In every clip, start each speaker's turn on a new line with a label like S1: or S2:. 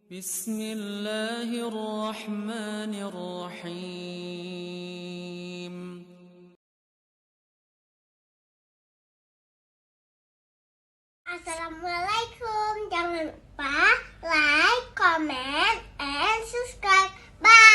S1: بسم الله الرحمن الرحيم.
S2: Assalamualaikum. Jangan lupa like, comment, and subscribe. Bye.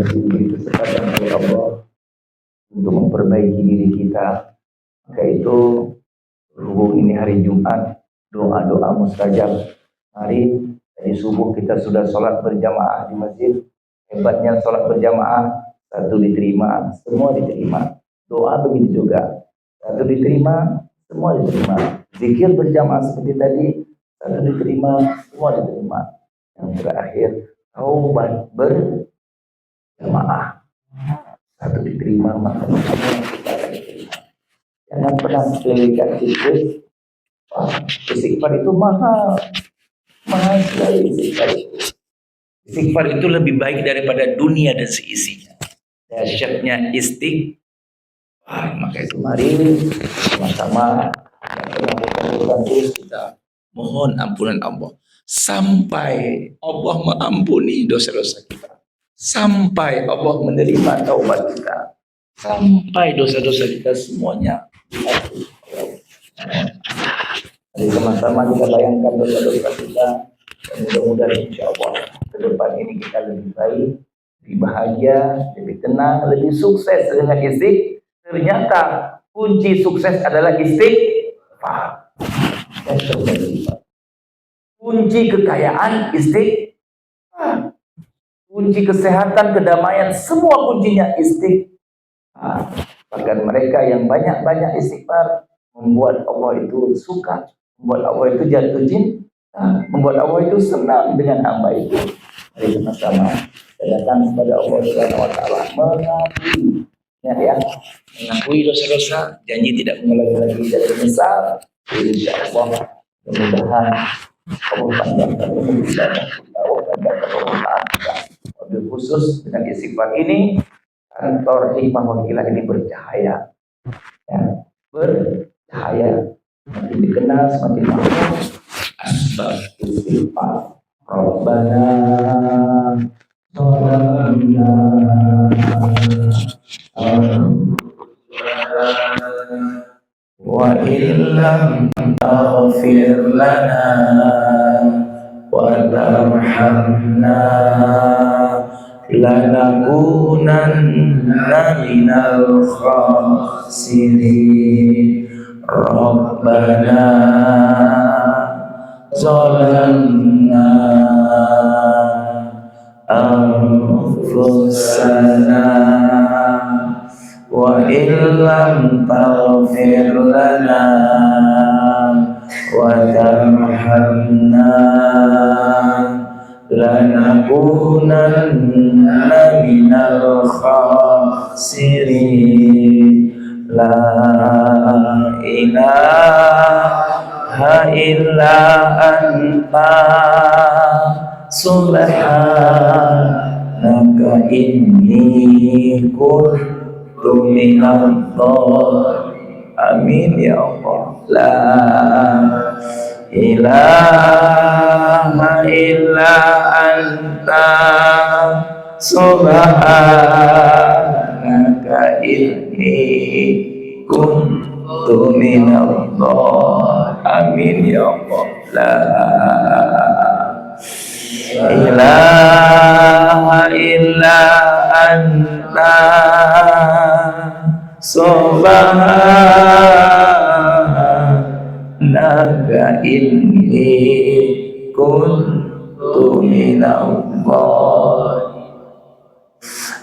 S3: Diberi kesempatan oleh Allah untuk memperbaiki diri kita. Maka itu berhubung ini hari Jumat, doa-doa mustajab. Hari dari subuh kita sudah sholat berjamaah di masjid. Hebatnya sholat berjamaah, satu diterima, semua diterima. Doa begitu juga, satu diterima, semua diterima. Zikir berjamaah seperti tadi, satu diterima, semua diterima. Yang terakhir, taubat berjamaah, satu diterima, maka kita akan diterima. Jangan pernah sepelekan istighfar. Istighfar itu mahal sekali. Istighfar itu lebih baik daripada dunia dan seisinya. Dahsyatnya istighfar. Maka itu mari sama-sama kita mohon ampunan Allah sampai Allah mengampuni dosa-dosa kita, sampai Allah menerima taubat kita, sampai dosa-dosa kita semuanya. Jadi sama-sama kita bayangkan dosa-dosa kita, dan mudah-mudahan insya Allah ke depan ini kita lebih baik, lebih bahagia, lebih tenang, lebih sukses dengan istighfar. Ternyata kunci sukses adalah istighfar. Kunci kekayaan istighfar. Kunci kesehatan, kedamaian, semua kuncinya istighfar. Bahkan mereka yang banyak-banyak istighfar membuat Allah itu suka, membuat Allah itu jatuh cinta, membuat Allah itu senang dengan hamba itu. Mari sama-sama datang kepada Allah Subhanahu wa taala, mengakui mengakui dosa-dosa, janji tidak mengulangi lagi dan menyesal. Insyaallah mudah-mudahan Allah panjangkan umur kita, Allah panjangkan umur kita. Wabil khusus dengan istighfar ini, kantor hikmah wakilah ini bercahaya, ya, bercahaya, semakin dikenal, semakin makmur. Asbab istighfar. Rabbana zalamna wa illam taghfir lana wa tarhamna lanakunanna minal khasirin. Rabbana zalamna anfusana wa illam taghfir lana wa tarhamna lanakunanna minal khasirin. La ilaha illa anta subhanaka inni kuntu minadh dhalimin. Amin ya Allah. La ilaha illa anta subhanaka inni kuntu minadh dhalimin. Amin ya Allah. La ilaha illa anta subhanaka inni kuntu minadh dhalimin.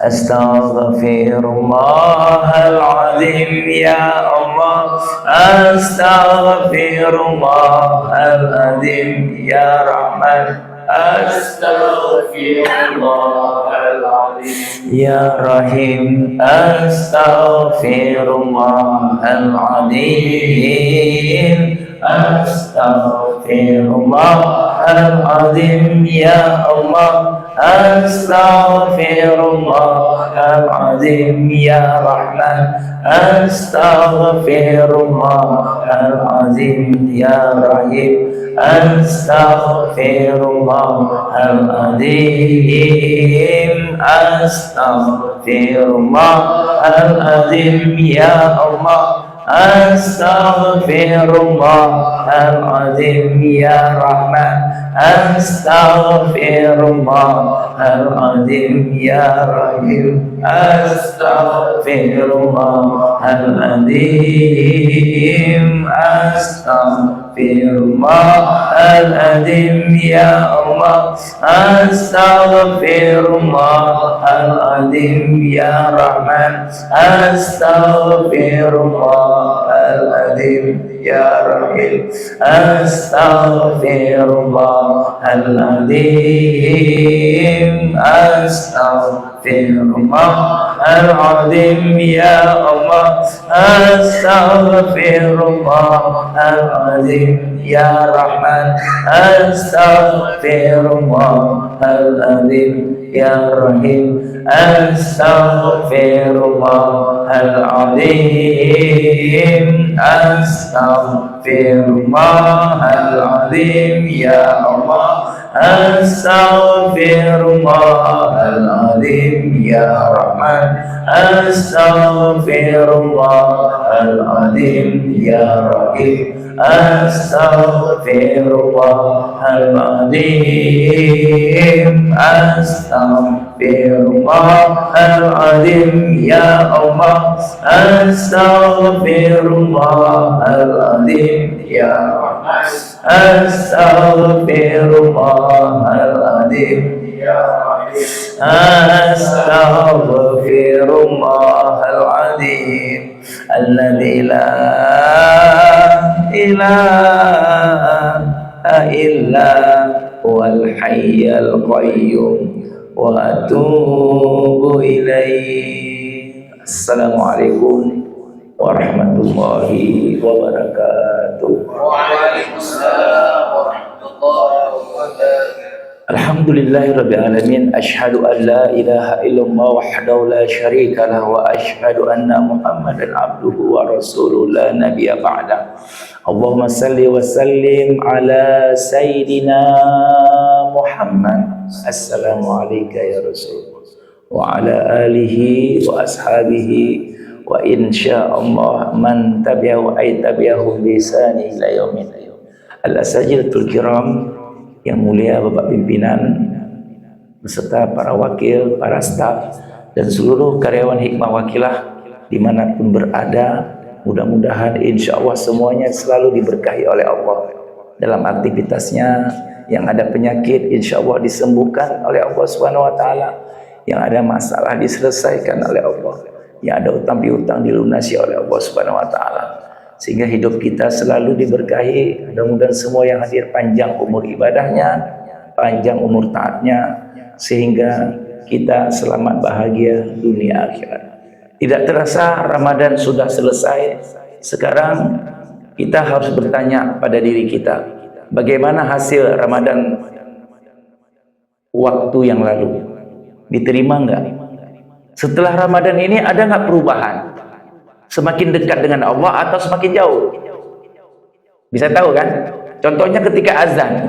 S3: Astaghfirullahal azim ya Allah, astaghfirullahal azim ya Rahman, Astaghfirullahaladzim. Ya Rahim, Astaghfirullahaladzim. Astaghfirullahaladzim. Ya Allah, Astaghfirullahaladzim. Ya Rahman, Astaghfirullahaladzim. Ya Rahim, Astaghfirullahaladzim. Astaghfirullahaladzim. Ya Allah, Astaghfirullahaladzim. Ya Rahman, Astaghfirullahaladzim. Ya Rahim, Astaghfirullahaladzim. Astaghfirullahaladzim. Ya Allah, Astaghfirullahaladzim. Ya Rahman, Astaghfirullahaladzim. Ya Rahim, Astaghfirullahaladzim. Astaghfirullahaladzim. Ya Allah, Astaghfirullahaladzim. Ya Rahman, Astaghfirullahaladzim. Ya Rahim, Astaghfirullahaladzim. Astaghfirullahaladzim. Ya Allah, Astaghfirullahaladzim. Ya Rahman, Astaghfirullahaladzim. Ya Rahim, Astaghfirullahaladzim. Astaghfirullahaladzim. Ya Allah, Astaghfirullahaladzim. Ya Rahman, Astaghfirullahaladzim. Ya Rahim, Astaghfirullahaladzim. Alladzi la ilaha illa huwal hayyul qayyum wa atubu ilaih. Assalamualaikum warahmatullahi wabarakatuh. Waalaikumsalam warahmatullahi wabarakatuh. Alhamdulillahirabbil alamin, asyhadu an la ilaha illallah wahdahu la syarika lah wa asyhadu anna Muhammadan abduhu wa rasuluhu la nabiyya ba'da. Allahumma salli wa sallim ala sayyidina Muhammad. Assalamu alayka ya Rasul wa ala alihi wa ashabihi wa insyaallah man tabi'ahu ay tabi'ahu bi ihsani ila yaumil qiyamah. Al-asatidatul kiram, yang mulia Bapak pimpinan beserta para wakil, para staf dan seluruh karyawan Hikmah Wakilah dimanapun berada, mudah-mudahan insya Allah semuanya selalu diberkahi oleh Allah dalam aktivitasnya. Yang ada penyakit insya Allah disembuhkan oleh Allah Subhanahu Wa Taala, yang ada masalah diselesaikan oleh Allah, yang ada utang piutang dilunasi oleh Allah Subhanahu Wa Taala, sehingga hidup kita selalu diberkahi. Mudah-mudahan semua yang hadir panjang umur ibadahnya, panjang umur taatnya, sehingga kita selamat bahagia dunia akhirat. Tidak terasa Ramadan sudah selesai. Sekarang kita harus bertanya pada diri kita, bagaimana hasil Ramadan waktu yang lalu? Diterima enggak? Setelah Ramadan ini ada enggak perubahan? Semakin dekat dengan Allah atau semakin jauh? Bisa tahu kan? Contohnya ketika azan,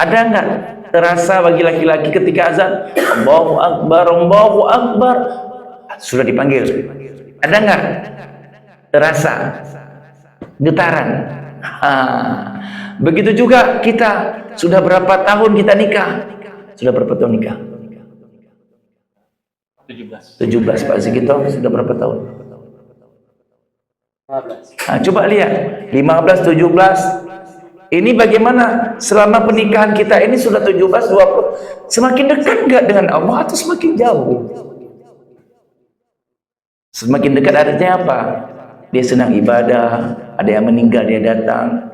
S3: ada enggak terasa bagi laki-laki ketika azan Allahu Akbar, Allahu Akbar, sudah dipanggil? Ada enggak terasa getaran? Begitu juga kita, sudah berapa tahun kita nikah? Sudah berapa tahun nikah? 17 Pak Zikito, sudah berapa tahun? 15. Coba lihat 15, 17. Ini bagaimana selama pernikahan kita ini sudah 17, 20, semakin dekat enggak dengan Allah atau semakin jauh? Semakin dekat artinya apa? Dia senang ibadah, ada yang meninggal dia datang.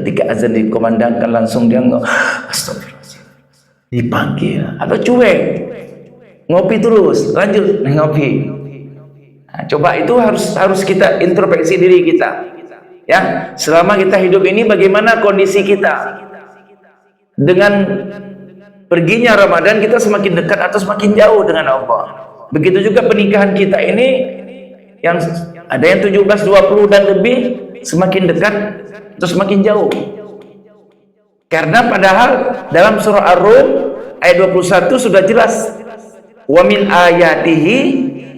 S3: Ketika azan dikumandangkan langsung dia astagfirullahaladzim, dipanggil atau cuek, ngopi terus, lanjut ngopi. Nah, coba itu harus kita introspeksi diri kita, ya. Selama kita hidup ini bagaimana kondisi kita? Dengan perginya Ramadan kita semakin dekat atau semakin jauh dengan Allah. Begitu juga pernikahan kita ini, yang ada yang 17, 20 dan lebih, semakin dekat atau semakin jauh. Karena padahal dalam surah Ar-Rum ayat 21 sudah jelas, wa min ayatihi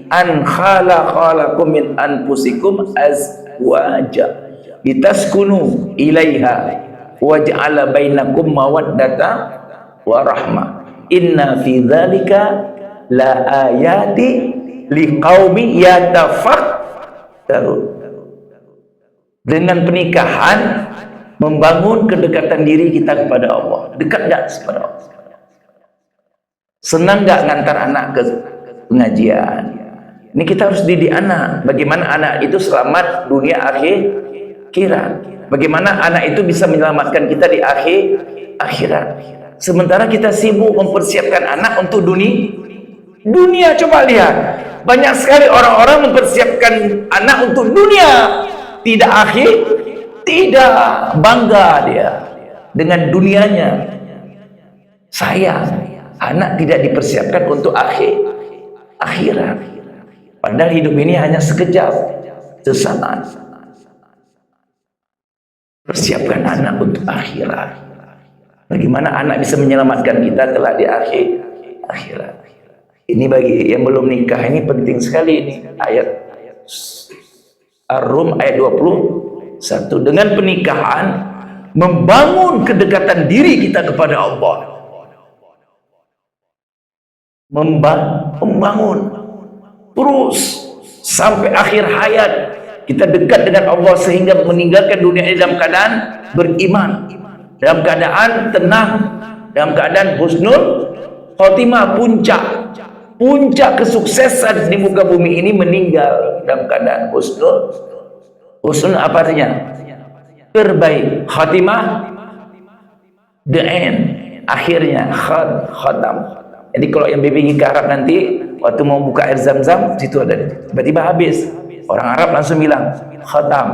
S3: an khalaqalakum min anfusikum azwaja litaskunu ilaiha wa ja'ala bainakum mawaddata wa rahmah inna fi dzalika la ayati liqaumi yatafakkarun. Dengan pernikahan membangun kedekatan diri kita kepada Allah. Dekat enggak kepada Allah? Senang enggak ngantar anak ke pengajian? Ini kita harus didik anak. Bagaimana anak itu selamat dunia akhirat. Bagaimana anak itu bisa menyelamatkan kita di akhirat. Sementara kita sibuk mempersiapkan anak untuk dunia. Coba lihat, banyak sekali orang-orang mempersiapkan anak untuk dunia, tidak tidak bangga dia dengan dunianya. Sayang, anak tidak dipersiapkan untuk akhirat. Padahal hidup ini hanya sekejap, sesaat. Persiapkan anak untuk akhirat. Bagaimana anak bisa menyelamatkan kita kelak di akhirat. Ini bagi yang belum nikah ini penting sekali ini. Ayat Ar-Rum ayat 21. Dengan pernikahan membangun kedekatan diri kita kepada Allah. Membangun terus sampai akhir hayat kita dekat dengan Allah sehingga meninggalkan dunia ini dalam keadaan beriman, dalam keadaan tenang, dalam keadaan husnul khotimah, puncak kesuksesan di muka bumi ini meninggal dalam keadaan husnul apa artinya? Terbaik, khatimah, the end, akhirnya khatam. Jadi kalau yang BPG ke Arab nanti waktu mau buka air zam-zam situ ada, tiba-tiba habis, orang Arab langsung bilang khatam.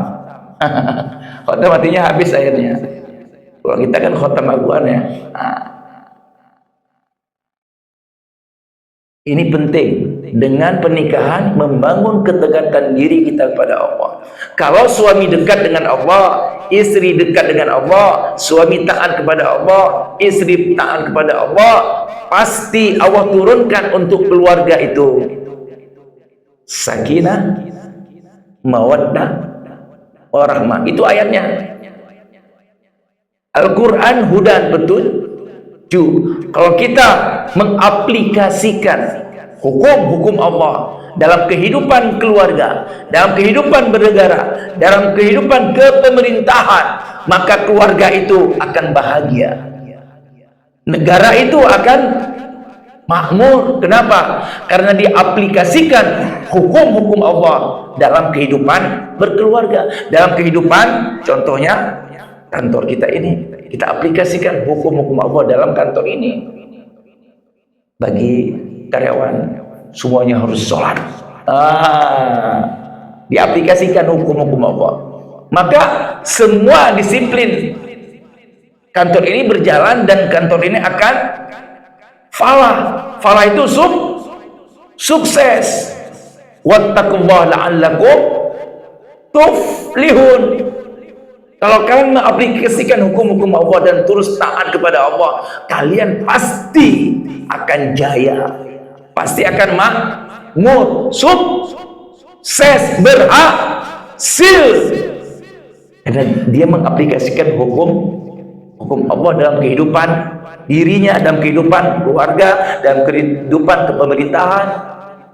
S3: Khatam artinya habis airnya. Kalau kita kan khatam Al-Quran ya. Ini penting. Dengan pernikahan membangun kedekatan diri kita kepada Allah. Kalau suami dekat dengan Allah, istri dekat dengan Allah, suami taat kepada Allah, istri taat kepada Allah, pasti Allah turunkan untuk keluarga itu sakinah, mawaddah, warahmah. Itu ayatnya. Al-Quran hudan, betul. Kalau kita mengaplikasikan hukum-hukum Allah dalam kehidupan keluarga, dalam kehidupan bernegara, dalam kehidupan kepemerintahan, maka keluarga itu akan bahagia. Negara itu akan makmur. Kenapa? Karena diaplikasikan hukum-hukum Allah dalam kehidupan berkeluarga, dalam kehidupan, contohnya kantor kita ini, kita aplikasikan hukum-hukum Allah dalam kantor ini. Bagi karyawan semuanya harus sholat, diaplikasikan hukum-hukum Allah, maka semua disiplin kantor ini berjalan dan kantor ini akan falah itu sukses. Wattaqullaha la'allakum tuflihun. Kalau kalian mengaplikasikan hukum-hukum Allah dan terus taat kepada Allah, kalian pasti akan jaya, pasti akan makmur, sukses, berhasil. Karena dia mengaplikasikan hukum Allah dalam kehidupan dirinya, dalam kehidupan keluarga, dalam kehidupan kepemerintahan.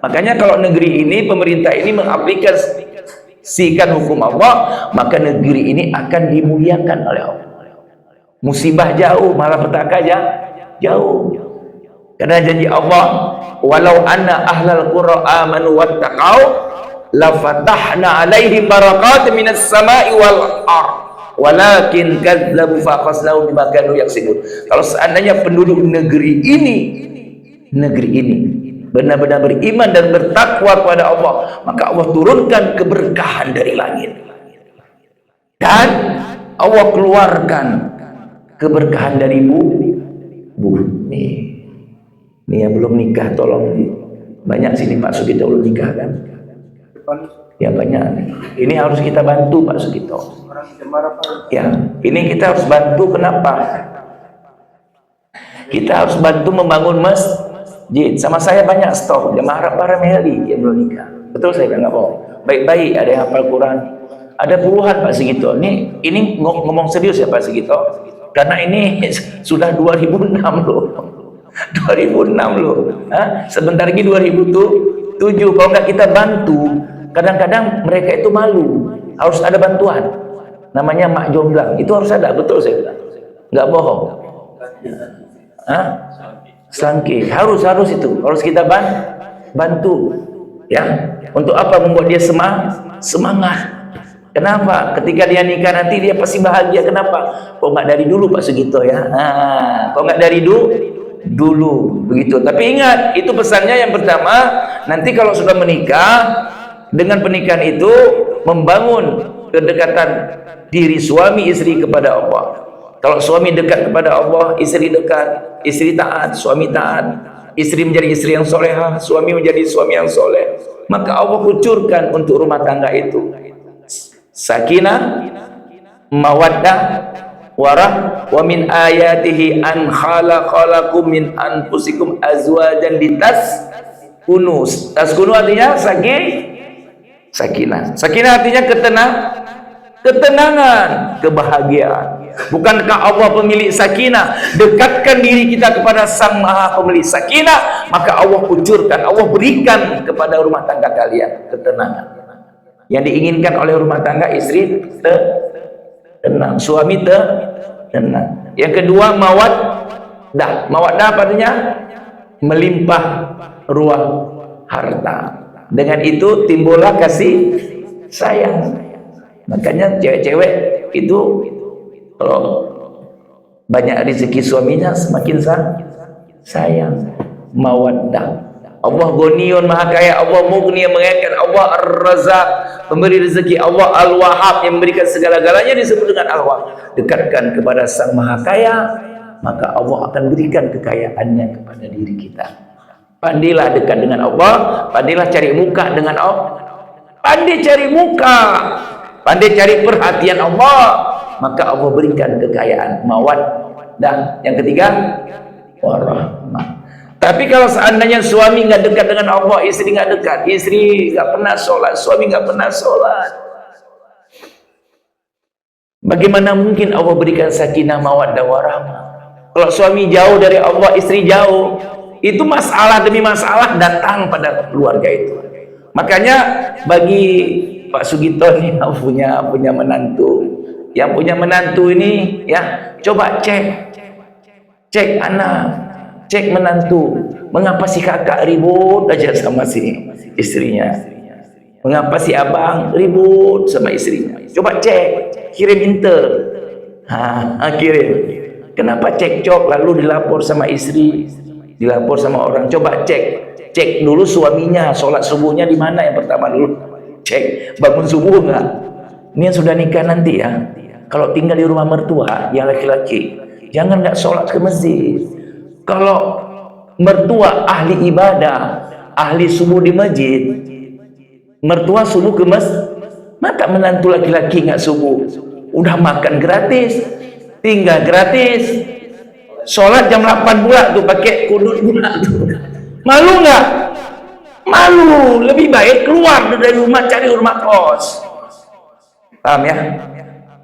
S3: Makanya kalau negeri ini, pemerintah ini mengaplikasikan hukum Allah, maka negeri ini akan dimuliakan oleh Allah. Musibah jauh, malapetaka jauh. Karena janji Allah, walau anna ahlal qura amanu wattaqau la fatahna alaihim barakatin minas sama'i wal ardh walakin kadzabu faqasnahu bima kanu yaksibun. Kalau seandainya penduduk negeri ini benar-benar beriman dan bertakwa kepada Allah, maka Allah turunkan keberkahan dari langit dan Allah keluarkan keberkahan dari bumi. Ini yang belum nikah tolong, banyak sini Pak Sugito belum nikah kan? Ya banyak. Ini harus kita bantu Pak Sugito. Ya, ini kita harus bantu. Kenapa? Kita harus bantu membangun masjid. Sama saya banyak stok jemaah Arab Parameli yang belum nikah. Betul saya nggak bohong. Baik-baik ada yang hafal Quran. Ada puluhan Pak Sugito. Ini ngomong serius ya Pak Sugito. Karena ini sudah 2006 loh. 2006 loh. Sebentar lagi 2007. Kalau nggak kita bantu, kadang-kadang mereka itu malu. Harus ada bantuan. Namanya mak jomblang. Itu harus ada. Betul saya bilang. Nggak bohong. Sangki. Harus itu. Harus kita bantu. Ya. Untuk apa? Membuat dia semangat. Kenapa? Ketika dia nikah nanti dia pasti bahagia. Kenapa? Kok nggak dari dulu Pak Sugito ya? Kok nggak dari dulu begitu. Tapi ingat, itu pesannya yang pertama. Nanti kalau sudah menikah, dengan pernikahan itu membangun kedekatan diri suami istri kepada Allah. Kalau suami dekat kepada Allah, istri dekat, istri taat, suami taat, istri menjadi istri yang solehah, suami menjadi suami yang soleh, maka Allah kucurkan untuk rumah tangga itu sakinah, mawaddah, warah, wa min ayatihi an khalaqalakum min anfusikum azwajan litaskunu. Taskunu artinya sakinah. Sakinah artinya ketenangan, kebahagiaan. Bukankah Allah pemilik sakinah? Dekatkan diri kita kepada Sang Maha pemilik sakinah, maka Allah kucurkan, Allah berikan kepada rumah tangga kalian ketenangan. Yang diinginkan oleh rumah tangga, istri tenang, suami tenang. Yang kedua, mawaddah. Mawaddah apa artinya? Melimpah ruah harta. Dengan itu timbullah kasih sayang. Makanya cewek-cewek itu kalau banyak rezeki suaminya semakin sayang. Mawaddah. Allah Ghaniyun Maha Kaya, Allah Mughni yang mengayakan, Allah Ar-Razzaq pemberi rezeki, Allah Al-Wahhab yang memberikan segala-galanya disebut dengan Al-Wahhab. Dekatkan kepada Sang Maha Kaya, maka Allah akan berikan kekayaannya kepada diri kita. Pandailah dekat dengan Allah, pandailah cari muka dengan Allah. Pandai cari muka, pandai cari perhatian Allah, maka Allah berikan kekayaan, mawaddah. Yang ketiga, warahmah. Tapi kalau seandainya suami nggak dekat dengan Allah, istri nggak dekat, istri nggak pernah sholat, suami nggak pernah sholat, bagaimana mungkin Allah berikan sakinah, mawaddah, warahmah? Kalau suami jauh dari Allah, istri jauh, itu masalah demi masalah datang pada keluarga itu. Makanya bagi Pak Sugito ini yang punya menantu ini ya, coba cek anak, cek menantu, mengapa si kakak ribut aja sama si istrinya, mengapa si abang ribut sama istrinya. Coba cek, kirim intel, kirim. Kenapa cekcok lalu dilapor sama istri, dilapor sama orang. Coba cek dulu suaminya sholat subuhnya di mana yang pertama dulu. Cek bangun subuh nggak. Ini yang sudah nikah nanti ya, kalau tinggal di rumah mertua yang laki-laki, jangan nggak sholat ke masjid. Kalau mertua ahli ibadah, ahli subuh di masjid, mertua subuh ke masjid, maka menantu laki-laki nggak subuh, udah makan gratis, tinggal gratis, sholat jam 8 pula tuh pakai kudut pula tuh. Malu nggak? Malu. Lebih baik keluar dari rumah, cari rumah kos. Paham ya?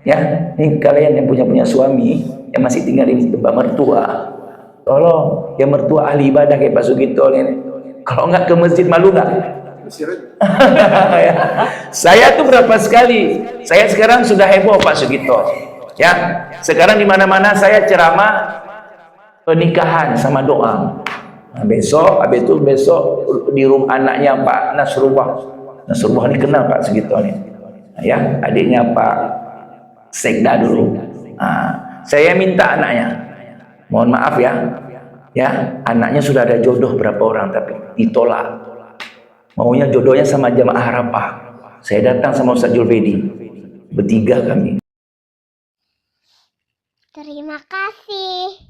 S3: Ya, ini kalian yang punya suami yang masih tinggal di tempat mertua, tolong yang mertua ahli ibadah kayak Pak Sugito ini, kalau nggak ke masjid malu nggak? Ya. Saya tuh berapa sekali, saya sekarang sudah heboh Pak Sugito ya, sekarang di mana-mana saya ceramah pernikahan sama doa. Besok di rumah anaknya Pak Nasrullah ini kenal Pak Sugito nih ya, adiknya Pak sekda dulu. Saya minta anaknya, mohon maaf ya, anaknya sudah ada jodoh berapa orang tapi ditolak. Maunya jodohnya sama Jamaah Harapah. Saya datang sama Ustaz Julbedi, bertiga kami.
S2: Terima kasih.